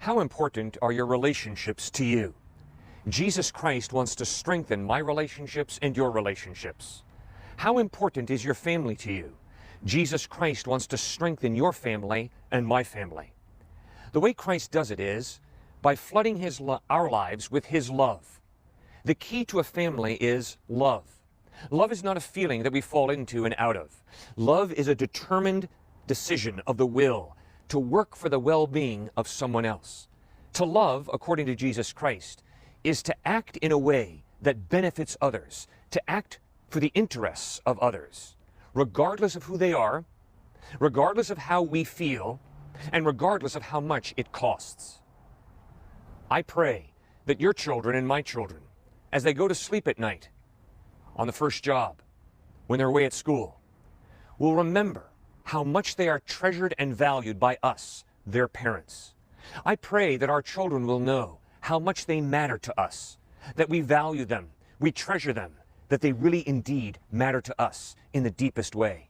How important are your relationships to you? Jesus Christ wants to strengthen my relationships and your relationships. How important is your family to you? Jesus Christ wants to strengthen your family and my family. The way Christ does it is by flooding our lives with His love. The key to a family is love. Love is not a feeling that we fall into and out of. Love is a determined decision of the will to work for the well-being of someone else. To love, according to Jesus Christ, is to act in a way that benefits others, to act for the interests of others, regardless of who they are, regardless of how we feel, and regardless of how much it costs. I pray that your children and my children, as they go to sleep at night, on the first job, when they're away at school, will remember how much they are treasured and valued by us, their parents. I pray that our children will know how much they matter to us, that we value them, we treasure them, that they really indeed matter to us in the deepest way.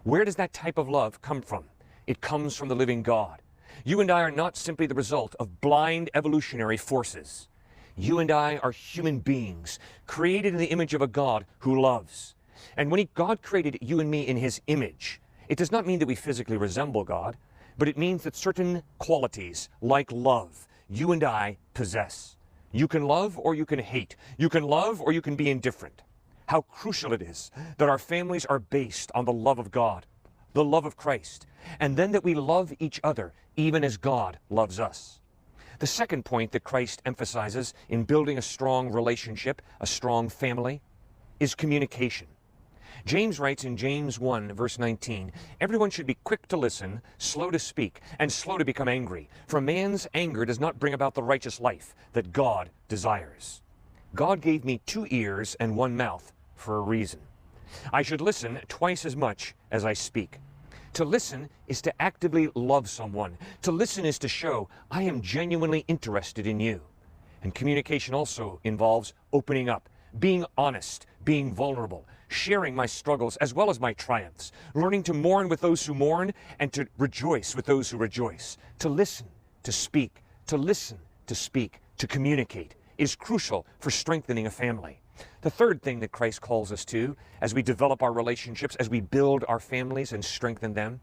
Where does that type of love come from? It comes from the living God. You and I are not simply the result of blind evolutionary forces. You and I are human beings, created in the image of a God who loves. And when God created you and me in His image, it does not mean that we physically resemble God, but it means that certain qualities, like love, you and I possess. You can love or you can hate. You can love or you can be indifferent. How crucial it is that our families are based on the love of God, the love of Christ, and then that we love each other even as God loves us. The second point that Christ emphasizes in building a strong relationship, a strong family, is communication. James writes in James 1, verse 19, "Everyone should be quick to listen, slow to speak, and slow to become angry, for man's anger does not bring about the righteous life that God desires." God gave me 2 ears and 1 mouth for a reason. I should listen twice as much as I speak. To listen is to actively love someone. To listen is to show I am genuinely interested in you. And communication also involves opening up, being honest, being vulnerable, sharing my struggles as well as my triumphs, learning to mourn with those who mourn and to rejoice with those who rejoice. To listen, to speak, to listen, to speak, to communicate is crucial for strengthening a family. The third thing that Christ calls us to as we develop our relationships, as we build our families and strengthen them,